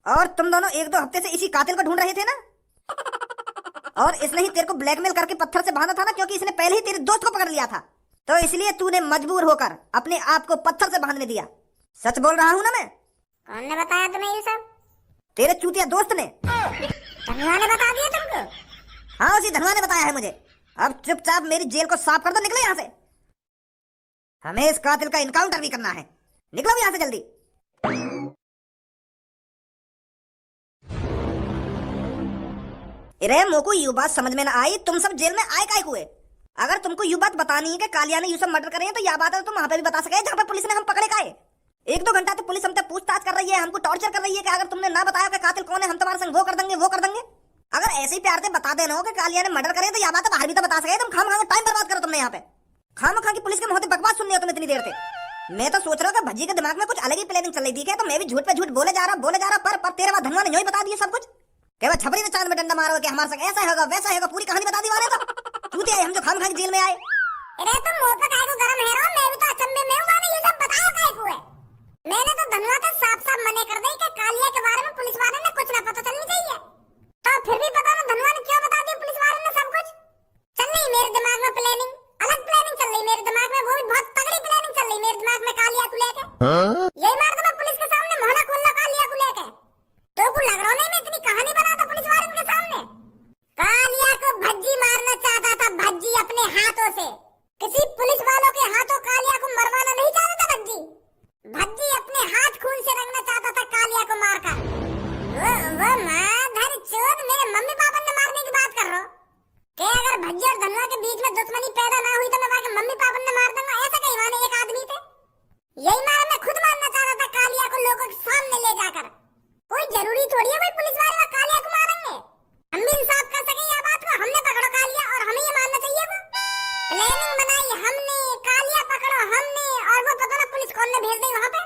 और तुम दोनों एक दो हफ्ते से इसी कातिल को ढूंढ रहे थे ना? और इसने ही तेरे को ब्लैकमेल करके पत्थर से बांधा था ना, क्योंकि इसने पहले ही तेरे दोस्त को पकड़ लिया था। तो इसलिए तूने मजबूर होकर अपने आप को पत्थर से बांधने दिया। सच बोल रहा हूँ ना मैं? कौन ने बताया तुम्हें ये सब? तेरे चूतिया दोस्त ने। धनवा ने बता दिया तुमको? हाँ, उसी धनवा ने बताया है मुझे। अब चुपचाप मेरी जेल को साफ कर दो, निकलो यहाँ से। हमें इस कातिल का इनकाउंटर भी करना है। निकलो यहाँ से जल्दी। अरे मोको यू बात समझ में ना आई, तुम सब जेल में आए काहे हुए? अगर तुमको यू बात बतानी है कि कालिया ने यू सब मर्डर करे हैं, तो यह बात है तुम वहां पे भी बता सके जहाँ पर पुलिस ने हम पकड़े काहे। एक दो घंटा तो पुलिस हमसे पूछताछ कर रही है, हमको टॉर्चर कर रही है कि अगर तुमने ना बताया कि कातिल कौन है, हम तुम्हारे संग वो कर देंगे वो कर देंगे। अगर ऐसे ही प्यार से बता देना हो कि कालिया ने मर्डर करे, तो यह बात बाहर भी तो बता सके। तुम खाम खा टाइम बर्बाद करो तुमने यहाँ पे। खाम खा की पुलिस के मुंह से बकवास सुननी हो तुम इतनी देर से। मैं तो सोच रहा हूँ कि भज्जी के दिमाग में कुछ अलग ही प्लानिंग चल रही थी, तो मैं भी झूठ पे झूठ बोले जा रहा पर तेरे बाद धनवा ने यही बता दिया सब कुछ। क्या छपरी ने चांद में डंडा मारो कि हमारे संग ऐसा होगा वैसा होगा, पूरी कहानी बता दी वाले तो चूते आए हम जो खाम खा के जेल में आए। अरे तुम मुंह पे काहे को गरम है रो? मैं भी तो अचंभे में हूं, मैंने ये सब बताया काहे को है? मैंने तो धनवा से साफ-साफ मना कर दी कि कालिया के बारे में पुलिस वाले ने कुछ ना पता चलनी चाहिए। तो फिर भी पता ना धनवा ने क्यों बता दिया पुलिस वाले ने सब कुछ। चल रही मेरे दिमाग में प्लानिंग, अलग प्लानिंग चल रही मेरे दिमाग में, वो भी बहुत तगड़ी प्लानिंग चल रही मेरे दिमाग में कालिया को लेके। यही मार दूंगा पुलिस के सामने, मोहना खोल लो कालिया को लेके। तो को लग रहा नहीं मैं इतनी कहानी बनाता पुलिस वाले के सामने। कालिया को भज्जी मारना चाहता था, भज्जी अपने हाथों से। किसी पुलिस वालों के हाथों कालिया को मरवाना नहीं चाहता था भज्जी। भज्जी अपने हाथ खून से रंगना चाहता था कालिया को मारकर। वो माधर चोद मेरे मम्मी पापा ने मारने की बात कर रहा हो कि अगर भज्जी और धनवा के बीच में दुश्मनी पैदा ना हुई तो मैं वहां के मम्मी पापा ने मार दूंगा, ऐसा कहीं माने एक आदमी थे। यही मारा मैं खुद मारना चाह रहा था कालिया को लोगों के सामने ले जाकर। कोई जरूरी थोड़ी है भाई पुलिस वाले कालिया को मारेंगे। हम भी इंसाफ कर सके यह बात को, हमने पकड़ो कालिया और हमें ये मानना चाहिए। वो प्लानिंग बनाई हमने, कालिया पकड़ो हमने, और वो पता ना पुलिस कौन ने भेज दी वहां पे।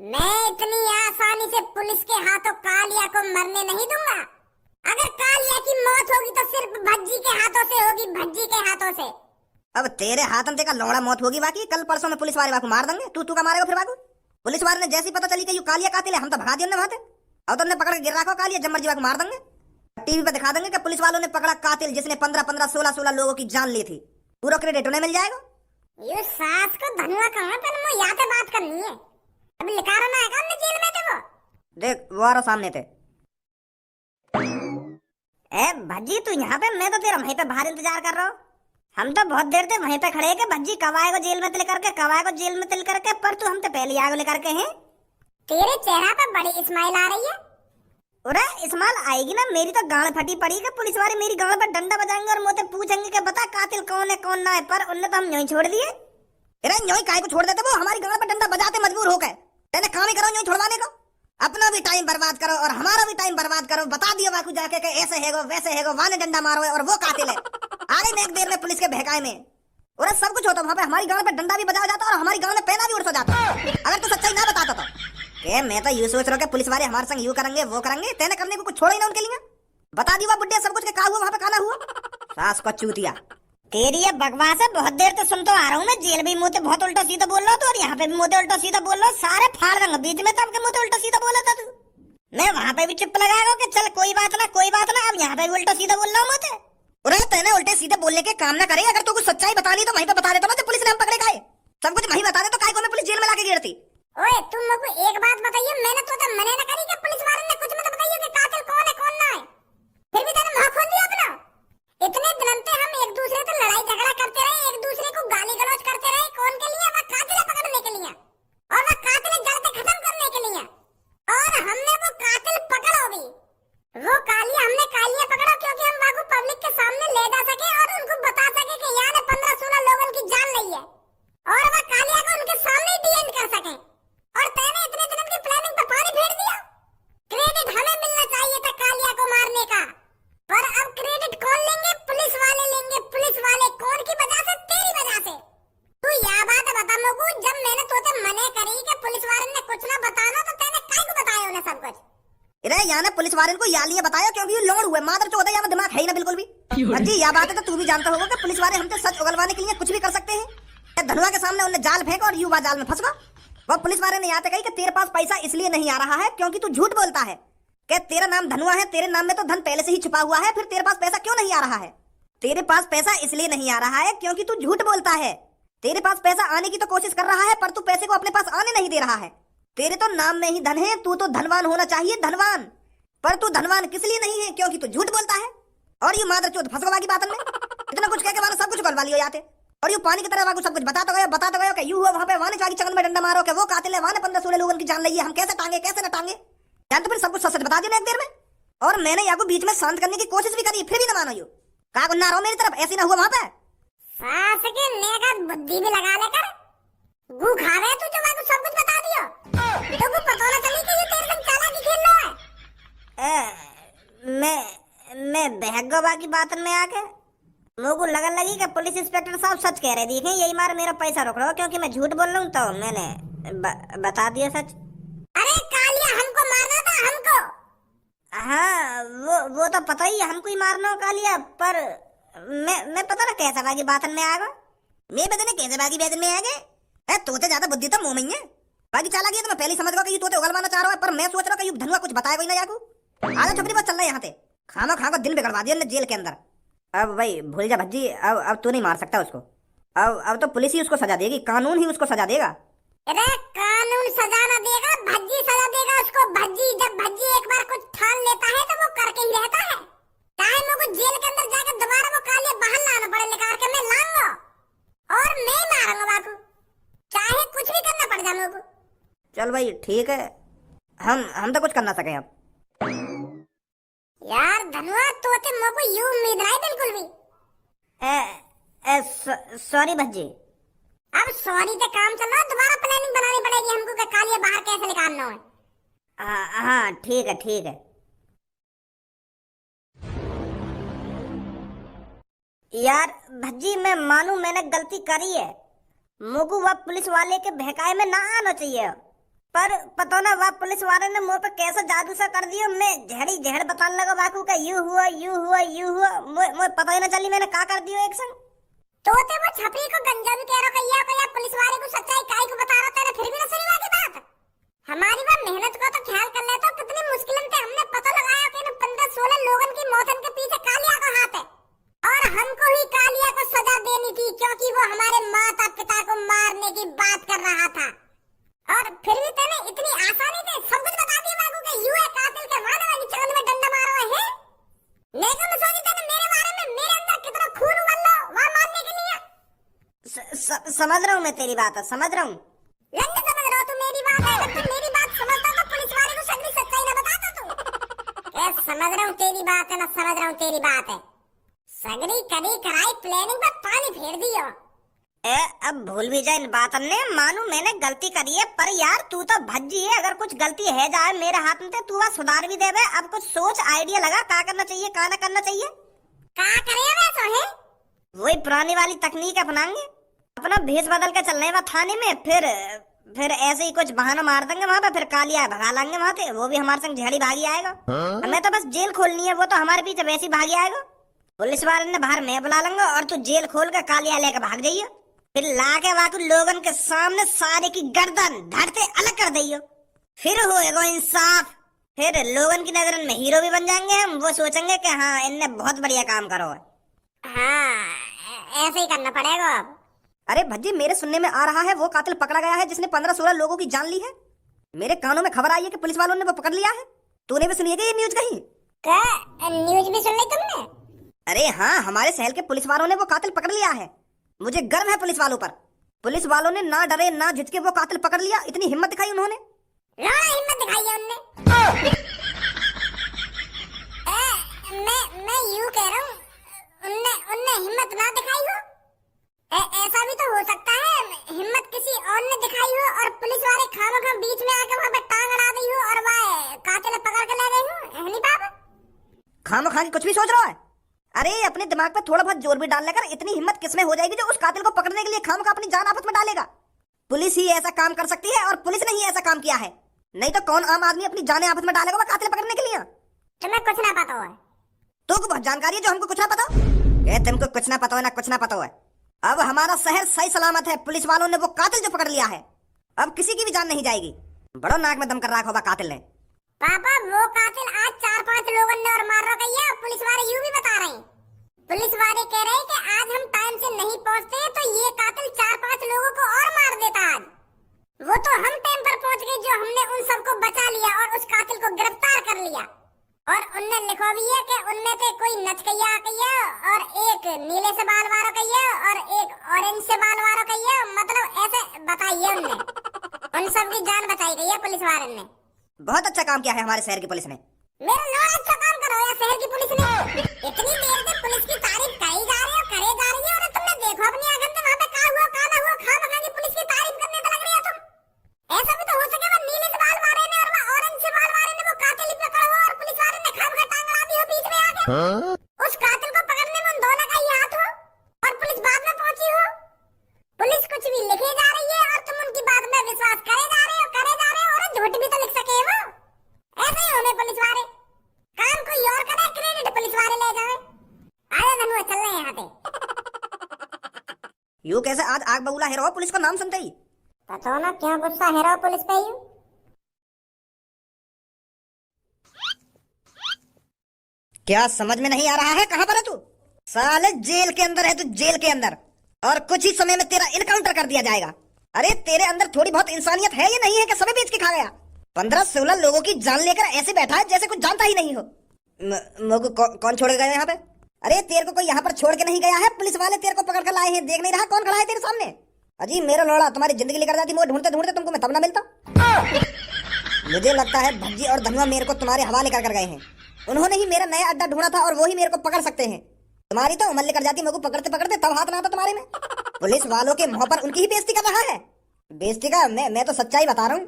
मैं इतनी आसानी से पुलिस के हाथों कालिया को मरने नहीं दूंगा। अगर कालिया की मौत होगी तो सिर्फ भज्जी के हाथों से होगी, भज्जी के हाथों से। अब तेरे हाथों से का लौड़ा मौत होगी, बाकी कल परसों में पुलिस वाले मार देंगे। तू का मारेगा फिर बाकू? पुलिस वाले ने जैसी पता चली कि यू कालिया कातिल है, हम तो भगा दिए वहां से। अब तुमने पकड़ के गिर रखा कालिया, जम्मर जीवा को मार देंगे। टीवी पे दिखा देंगे कि पुलिस वालों ने पकड़ा कातिल जिसने 15-15, 16-16 लोगों की जान ली थी। पूरा क्रेडिट उन्हें मिल जाएगा। ये सास को धनवा कहाँ पे मैं यहाँ पे बात करनी है। अभी लिखा रहना है हमने जेल में थे वो। देख वो आ रहा सामने थे। ए भज्जी तू यहाँ पे, मैं तो तेरा वहीं पे बाहर इंतजार कर रहा हूँ। हम तो बहुत देर से वहीं पे खड़े हैं कि भज्जी कब आएगा जेल में तिल करके, कब आएगा जेल में तिल करके, पर तू हम तो पहले आगे लेकर के हैं। तेरे चेहरा पे बड़ी स्माइल आ रही है। अरे इस्माइल आएगी ना, मेरी तो गांड फटी पड़ी कि पुलिस वाले मेरी गांड पर डंडा बजाएंगे और मुझसे पूछेंगे कि बता कातिल कौन है कौन ना है, पर उनने तो हम यहीं छोड़ दिए। अरे यहीं काहे को छोड़ देते, वो हमारी गांड पर डंडा बजाते मजबूर हो गए। तेने काम ही करो यहीं छुड़वाने का। अपना भी टाइम बर्बाद करो और हमारा भी टाइम बर्बाद करो। बता दिया बाकू जाके कि ऐसे हैगो वैसे हैगो, वाने डंडा मारो और वो कातिल है। आगे में एक देर में पुलिस के बहकाए में और सब कुछ होता, वहां पे हमारी गांड पे डंडा भी बजाया जाता और हमारी गांड में पैना भी उड़ जाता। अगर तू सच्चाई ना बताता तो के मैं तो यूं सोच रहा हूं कि पुलिस वाले हमारे संग यूं करेंगे वो करेंगे, तेने करने को कुछ छोड़ा ही ना उनके लिए। बता दिया बुड्ढे सब कुछ के का हुआ वहां पे, खाना हुआ। सास को चूतिया तेरी ये बकवास है, बहुत देर से सुन तो आ रहा हूँ मैं। जेल भी मुँह बहुत उल्टा सीधा बोल रहा हूँ और यहाँ पे भी मुँह उल्टा सीधा बोल रहा हूँ। सारे फाड़ देंगे बीच में, तब के मुँह उल्टा सीधा बोला था तू। मैं वहाँ पे भी चुप लगाएगा कि चल कोई बात ना कोई बात ना, अब यहाँ पे भी उल्टा सीधा बोल रहा हूँ मुझे। अरे तेने उल्टे सीधे बोलने के काम ना करे। अगर तू कुछ सच्चाई बतानी तो वहीं पे बता देता ना, पुलिस ने हम पकड़े खाए। सब कुछ वहीं बता दे तो काय को मैं पुलिस जेल में लाके गिरती। ओए तुम लोग को एक बात बताइए, मैंने तो मना ना करी कि पुलिस वाले ने कुछ मत बताइए कि कातिल कौन है कौन ना है। फिर भी तेने मुंह खोल दिया अपना। इतने दिन से हम एक दूसरे से लड़ाई झगड़ा करते रहे, एक दूसरे को गाली गलौज करते रहे। कौन के लिए? वह कातिल पकड़ने के लिए, और वह कातिल जड़ से खत्म करने के लिए। और हमने वो कातिल पकड़ा भी, वो कालिया हमने कालिया पकड़ा क्योंकि हम बाबू पब्लिक के सामने ले जा सके और उनको बता सके कि यहाँ ने 15-16 लोगों की जान ली है, और वह कालिया को उनके सामने डी एंड कर सके। और तेने इतने दिन की प्लानिंग पे पानी फेर दिया। क्रेडिट हमें मिलना चाहिए था कालिया को मारने का, पर अब क्रेडिट कौन लेंगे? पुलिस वाले लेंगे। पुलिस वाले कौन की वजह से? तेरी वजह से। तू यह बात बता मुझको, जब मैंने तुझे मना करी कि पुलिस वाले ने कुछ ना बताना तो तेने काय को बताया उन्हें सब कुछ? अरे यहाँ ने पुलिस वाले को या लिए बताया क्योंकि ये लोड़ हुए मादर चौदह, यहाँ में दिमाग है ही ना बिल्कुल भी। जी यह बात है तो तू भी जानता होगा कि पुलिस वाले हमसे सच उगलवाने के लिए कुछ भी कर सकते हैं। धनुआ के सामने उन्हें जाल फेंको और युवा जाल में फंस गो। वो पुलिस वाले ने यहाँ तक कही कि तेरे पास पैसा इसलिए नहीं आ रहा है क्योंकि तू झूठ बोलता है। क्या तेरा नाम धनुआ है, तेरे नाम में तो धन पहले से ही छुपा हुआ है, फिर तेरे पास पैसा क्यों नहीं आ रहा है? तेरे पास पैसा इसलिए नहीं आ रहा है क्योंकि तू झूठ बोलता है। तेरे पास पैसा आने की तो कोशिश कर रहा है पर तू पैसे को अपने पास आने नहीं दे रहा है। तेरे तो नाम में ही धन है, तू तो धनवान होना चाहिए, धनवान। पर तू धनवान किस लिए नहीं है? क्योंकि तू झूठ बोलता है। और ये मादर चौथ फंसवा की बातन में इतना कुछ कह के वाला सब कुछ गलवा लियो जाते। और यू पानी की तरह वाको सब कुछ बता तो गयो कि यू हुआ वहां पे वाने चाकी चंगन में डंडा मारो कि वो कातिल है, वाने 15-16 लोगों की जान ली है, हम कैसे टांगे कैसे न टांगे। जान तो फिर सब कुछ सच बता दिया एक देर में। और मैंने याको बीच में शांत करने की कोशिश भी करी, फिर भी न मानो यू। का गुन्ना रहो मेरी तरफ, ऐसी ना हुआ वहां पे। सास के नेका बुद्धि भी लगा लेकर गू खा रहे तू जो वाको सब कुछ बता दियो। तो को पता ना चली कि ये तेरे संग चालाकी खेल रहा है। मैं बहगवा की बात में आके मुझको लगन लगी कि पुलिस इंस्पेक्टर साहब सच कह रहे देखें, यही मार मेरा पैसा रोक रहा क्योंकि मैं झूठ बोल रहा हूँ, तो मैंने बता दिया सच। अरे कालिया हमको मारना था, हमको। हाँ वो तो पता ही हमको ही मारना कालिया, पर मैं पता ना कैसे बाकी बातन में आ गया। मैं बदने कैसे बाकी बेदन में आ गए? तोते ज्यादा बुद्धि तो मुंह में ही है, बाकी चाला गया तो मैं पहले समझ गया कि तोते उगलवाना चाह रहा है, पर मैं सोच रहा हूँ कि धनुआ कुछ बताएगा ही ना याकू। आजा छपरी बस चल रहा है यहाँ से, खामा खा दिन बिगड़वा दिया जेल के अंदर। अब भाई भूल जा भज्जी, अब तू नहीं मार सकता उसको। अब तो पुलिस ही उसको सजा देगी, कानून ही उसको सजा देगा। अरे कानून सजा ना देगा, भज्जी सजा देगा उसको। भज्जी जब भज्जी एक बार कुछ ठान लेता है तो वो करके ही रहता है। चाहे मुझको जेल के अंदर जाकर दोबारा वो कालिया बाहर लाना पड़े निकाल के, मैं लाऊंगा और मैं ही मारूंगा बाबू, चाहे कुछ भी करना पड़ जाए मुझको। चल भाई ठीक है, हम तो कुछ कर ना सके अब। यार धनुआ तोते मुझको यूं उम्मीद नहीं बिल्कुल भी। सॉरी भज्जी। अब सॉरी से काम चल रहा, दोबारा प्लानिंग बनानी पड़ेगी हमको कि कालिया बाहर कैसे निकालना है। हाँ ठीक है। यार भज्जी मैं मानू मैंने गलती करी है, मुझको वह पुलिस वाले के बहकाए में ना आना चाहिए, पर पता ना वह पुलिस वाले ने मुझ पे कैसा जादू सा कर दिया। मैं झड़ी बताने लगा बाकू का यू हुआ, मुझे पता ही ना चली मैंने क्या कर दिया एक संग। तोते वो छपरी को गंजा भी कह रहा कहिया पुलिस वाले को सच्चाई काई को बता रहा तेरे, फिर भी ना सुनी बाकी बात। हमारी बात मेहनत को तो ख्याल कर लेता, कितनी मुश्किल से हमने पता लगाया कि 15-16 लोगों की मौत के पीछे कालिया का हाथ है, और हमको ही कालिया को सजा देनी थी क्योंकि वो हमारे माता पिता को मारने की बात कर रहा था। और फिर भी तूने इतनी आसानी से सब कुछ बता दिया बाबू के यू है कातिल के, मानो वाली चंद में डंडा मारो है। लेकिन मैं सोची तूने मेरे बारे में, मेरे अंदर कितना खून उबल रहा वहां मारने के लिए। समझ रहा हूँ मैं तेरी बात, समझ रहा हूँ। लंड समझ रहा तू मेरी बात है, अगर तू मेरी बात समझता तो पुलिस वाले को सगली सच्चाई ना बताता तू। मैं समझ रहा हूँ तेरी बात है ना, समझ रहा हूँ तेरी बात है। सगली कड़ी कराई प्लानिंग पर पानी फेर दियो। अब भूल भी जाए इन बातन ने, मानू मैंने गलती करी है, पर यार तू तो भज्जी है, अगर कुछ गलती है जाए मेरे हाथ में तू वह सुधार भी देवे। अब कुछ सोच आइडिया लगा क्या करना चाहिए क्या ना करना चाहिए। क्या करेगा तो है वही पुरानी वाली तकनीक अपनाएंगे, अपना भेष बदल के चलने वा थाने में, फिर ऐसे ही कुछ बहाना मार देंगे वहां पे, फिर कालिया भगा लाएंगे वहां से, वो भी हमारे संग झड़ी भागी आएगा। हमें तो बस जेल खोलनी है, वो तो हमारे पीछे वैसे ही भागी आएगा। पुलिस वाले ने बाहर मैं बुला लेंगे और तू जेल खोल के कालिया लेकर भाग जाइयो, फिर लाके वाकु लोगन के सामने सारे की गर्दन धरते अलग कर दियो, फिर होएगा इंसाफ। फिर लोगन की नजर में हीरो भी बन जाएंगे हम, वो सोचेंगे कि हाँ इनने बहुत बढ़िया काम करो है। हाँ ऐसे ही करना पड़ेगा अब। अरे भज्जी मेरे सुनने में आ रहा है वो कातिल पकड़ा गया है जिसने 15-16 लोगों की जान ली है। मेरे कानों में खबर आई है कि पुलिस वालों ने वो पकड़ लिया है। तूने भी सुनी है ये न्यूज कहीं? क्या न्यूज भी सुन ली तुमने? अरे हाँ, हमारे शहर के पुलिस वालों ने वो कातिल पकड़ लिया है। मुझे गर्व है पुलिस वालों पर। पुलिस वालों ने ना डरे ना झिझके वो कातिल पकड़ लिया, इतनी हिम्मत दिखाई उन्होंने। हिम्मत दिखाई है उनने। मैं यूं कह रहा हूँ उनने हिम्मत ना दिखाई हो, ऐसा भी तो हो सकता है हिम्मत किसी और ने दिखाई हो और पुलिस वाले खामखा बीच में आकर वहाँ पे टांग अड़ा दी हो और वह कातिल पकड़ के ले गए हो। नहीं बाबा खामखा की कुछ भी सोच रहा है? अरे अपने दिमाग पे थोड़ा बहुत जोर भी डाल लेकर इतनी हिम्मत किसमें हो जाएगी जो उस कातिल को पकड़ने के लिए खामखा अपनी जान आफत में डालेगा? पुलिस ही ऐसा काम कर सकती है और पुलिस ने ही ऐसा काम किया है, नहीं तो कौन आम आदमी अपनी जान आफत में डालेगा वो कातिल पकड़ने के लिए? तुम्हें कुछ ना पता है? तो बहुत जानकारी है जो हमको कुछ ना पता। तुमको कुछ ना पता है ना कुछ ना पता है। अब हमारा शहर सही सलामत है, पुलिस वालों ने वो कातिल जो पकड़ लिया है, अब किसी की भी जान नहीं जाएगी। बड़ो नाक में दम कर रखा होगा कातिल ने। पापा वो कातिल आज 4-5 लोगों ने और मार रखा है। पुलिस वाले यूं भी बता रहे हैं, पुलिस वाले कह रहे हैं कि आज हम टाइम से नहीं पहुंचते तो ये कातिल 4-5 लोगों को और मार देता आज। वो तो हम टाइम पर पहुंच गए जो हमने उन सबको बचा लिया और उस कातिल को गिरफ्तार कर लिया। और उनने लिखा भी है कि उनमें से कोई नचकैया कहिए और एक नीले से बाल वाला कहिए और एक ऑरेंज से बाल वाला कहिए, मतलब ऐसे बताइए उनने। उन सब की जान बचाई गई है पुलिस वाले ने। बहुत अच्छा काम किया है हमारे शहर की पुलिस ने। मेरा लॉ अच्छा काम करो या शहर की पुलिस ने। इतनी देर से पुलिस की तारीफ करी जा रही है, करे जा रही है, और तुमने देखो अपनी आंखों से वहाँ पे क्या हुआ क्या ना हुआ, खामखा की पुलिस की तारीफ करने तो लग रही है तुम। ऐसा भी तो हो सके वो नीले से बाल वाले ने और वो ऑरेंज से बाल वाले ने वो कातिल पकड़ा हो और पुलिस वाले ने खामखा टांग अड़ा दी हो बीच में आके। उस कातिल को पकड़ने में उन दोनों का ही हाथ हो और पुलिस बाद में पहुंची हो। पुलिस कुछ भी लिखे जा रही है और तुम उनकी बात में विश्वास करे जा रहे हो और झूठ भी तो लिख सके वो। ऐसे ही होने पुलिस वाले, काम कोई और करे, क्रेडिट पुलिस वाले ले जाए। आए धनुआ चल रहे हैं यहाँ पे। यू कैसे आज आग बबूला हेरो पुलिस का नाम सुनते ही? पता ना क्यों गुस्सा हेरो पुलिस पे यूं। क्या समझ में नहीं आ रहा है? कहाँ पर है तू? साले जेल के अंदर है तू, जेल के अंदर, और कुछ ही समय में तेरा इनकाउंटर कर दिया जाएगा। अरे तेरे अंदर थोड़ी बहुत इंसानियत है या नहीं है कि सबे बेच के खा गया? 15-16 लोगों की जान लेकर ऐसे बैठा है जैसे कुछ जानता ही नहीं हो। कौन छोड़ गए यहाँ पे? अरे तेरे को कोई यहाँ पर छोड़ के नहीं गया है, पुलिस वाले तेरे को पकड़ कर लाए हैं। देख नहीं रहा कौन खड़ा है तेरे सामने? अजी मेरा लोड़ा तुम्हारी जिंदगी लेकर जाती, वो ढूंढते ढूंढते तुमको मैं तब ना मिलता। मुझे लगता है भज्जी और धनुआ मेरे को तुम्हारे हवाले कर गए हैं। उन्होंने ही मेरा नया अड्डा ढूंढा था और वो ही मेरे को पकड़ सकते हैं। तुम्हारी तो उमर लेकर जाती, मेरे को पकड़ते पकड़ते तब हाथ ना आता तुम्हारे में। पुलिस वालों के मुंह पर उनकी ही बेइज्जती कर रहा है। बेइज्जती का मैं तो सच्चाई बता रहा हूँ।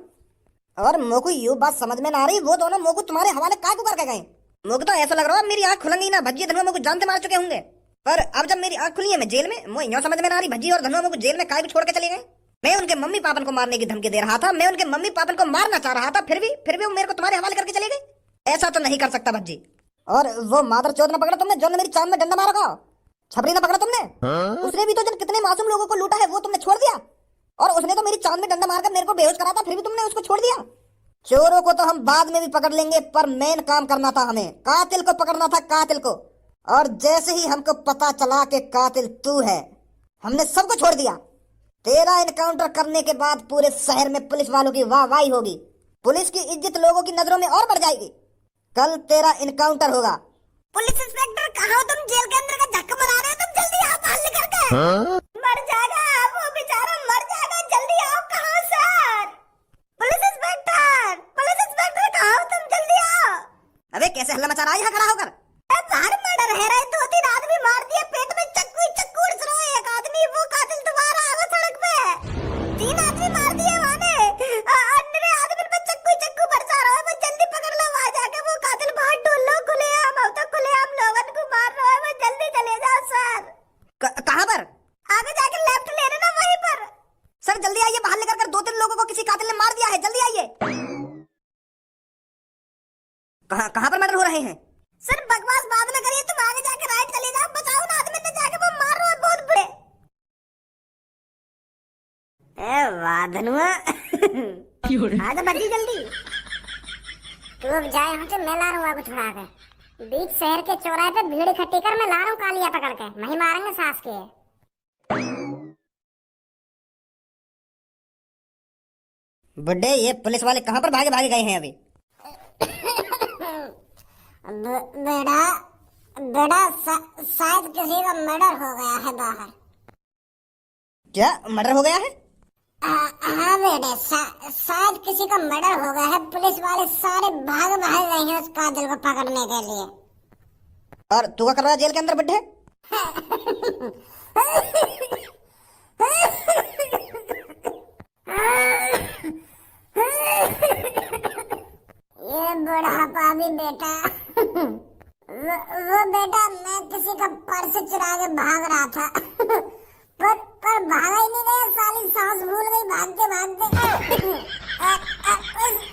और मोको ये बात समझ में ना आ रही, वो दोनों मोको तुम्हारे हवाले काय को करके गए? मोको तो ऐसा लग रहा है मेरी आंख खुलेंगी ना, भज्जी धनुआ मोको जानते मार चुके होंगे। पर अब जब मेरी आंख खुली है मैं जेल में, मुझे यूं समझ में ना आ रही भज्जी और धनुआ मोको जेल में काय भी छोड़ के चले गए। मैं उनके मम्मी पापन को मारने की धमकी दे रहा था, मैं उनके मम्मी पापन को मारना चाह रहा था, फिर भी वो मेरे को तुम्हारे हवाले करके चले गए। ऐसा तो नहीं कर सकता भज्जी। और वो मादर चौथ न पकड़ा तुमने जो मेरी चांद में डंडा मारा था, छपरी न पकड़ा तुमने। उसने भी तो जब कितने मासूम लोगों को लूटा है वो तुमने छोड़ दिया, और उसने तो मेरी चांद में डंडा मारकर मेरे को बेहोश करा था, फिर भी तुमने उसको छोड़ दिया। चोरों को तो हम बाद में भी पकड़ लेंगे, पर मेन काम करना था हमें, कातिल को पकड़ना था, कातिल को। और जैसे ही हमको पता चला कि कातिल तू है, हमने सबको छोड़ दिया। तेरा इनकाउंटर करने के बाद पूरे शहर में पुलिस वालों की वाहवाही होगी, पुलिस की इज्जत लोगों की नजरों में और बढ़ जाएगी। कल तेरा इनकाउंटर होगा। पुलिस इंस्पेक्टर कहाँ हो तुम? जेल के अंदर का धक्का मरा रहे हो तुम, जल्दी आओ बाहर निकल के। मर जाएगा वो बेचारा, मर जाएगा, जल्दी आओ। कहाँ सर? पुलिस इंस्पेक्टर कहाँ हो तुम? जल्दी आओ। अबे कैसे हल्ला मचा रहा है यहाँ खड़ा होकर? बाहर मर्डर है रहे, 2-3 आदमी मार दिए, पेट में चक्कू उड़ रहा है। एक आदमी वो कातिल तुम्हारा आगे सड़क पे, 3 आदमी मार दिए वाने, अन्य आदमी पे चक्कू बरसा रहा है। वो जल्दी पकड़ लो, वहां जाके वो कातिल बाहर ढूंढ लो, खुलेआम हो तो खुलेआम लोगन को मार रहा है वो, जल्दी चले जाओ सर। कहाँ पर? आगे जाके लेफ्ट ले लेना वहीं पर। सर जल्दी आइए, बाहर लेकर 2-3 लोगों को किसी कातिल ने मार दिया है, जल्दी आइए। कहाँ पर मर्डर हो रहे हैं? सर बकवास बाद में करिए, तुम आगे जाके राइट चले जाओ, बचाओ ना आदमी ने जाके, वो मार रहा है बहुत बड़े। ए वाह धनुआ, आजा बच्ची जल्दी। तू अब जाए यहाँ से, मैं ला रहा हूँ कुछ उड़ा के। बीच शहर के चौराहे पे भीड़ इकट्ठी कर, मैं ला रहा हूँ कालिया पकड़ के, वहीं मारेंगे सास के। बुड्ढे ये पुलिस वाले कहाँ पर भागे भागे गए हैं अभी? बेटा शायद किसी का मर्डर हो गया है बाहर। क्या मर्डर हो गया है? हाँ बेटे, शायद किसी का मर्डर हो गया है। पुलिस वाले सारे भाग रहे हैं उस कातिल को पकड़ने के लिए। और तू क्या कर रहा है जेल के अंदर बुड्ढे? ये बुढ़ापा भी बेटा, वो बेटा मैं किसी का पर्स चुरा के भाग रहा था, पर भागा ही नहीं गया, साली सांस भूल गई भागते भागते।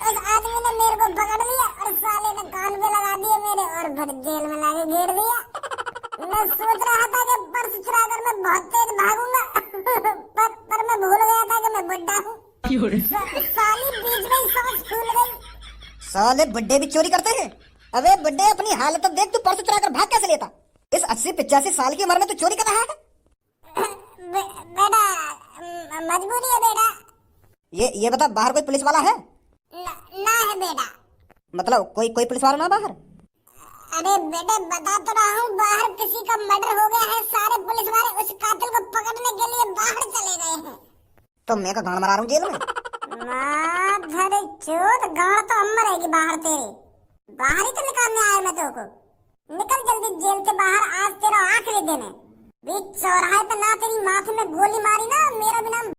उस आदमी ने मेरे को पकड़ लिया और साले ने कान पे लगा दिया मेरे, और फिर जेल में लाके घेर दिया। मैं सोच रहा था कि पर्स चुरा कर मैं बहुत तेज भागूंगा, पर मैं भूल गया था कि मैं बुड्ढा हूँ। साली बीच में ही सांस फूल गई। साले बुड्ढे भी चोरी करते हैं। अबे बुड्ढे अपनी हालत तो देख, तू पर्स चुरा कर भाग कैसे लेता? इस 80-85 साल की उम्र में तू चोरी कर रहा है? बेटा मजबूरी है बेटा। ये बता, बाहर कोई पुलिस वाला है? ना है बेटा। मतलब कोई पुलिस वाला ना बाहर? अरे बेटे बता तो रहा हूँ, बाहर किसी का मर्डर हो गया है, सारे पुलिस वाले उस कातिल को पकड़ने के लिए बाहर चले गए हैं। तो मैं का गांड मारा रहा हूँ जेल में। माधर चोद, गांड तो अम्मा रहेगी बाहर तेरे। बाहर ही तो निकालने आया मैं तेरे को। निकल जल्दी जेल से बाहर, आज तेरा आखिरी दिन है। बीच चौराहे पे ना तेरी माथे में गोली मारी ना, मेरा भी नाम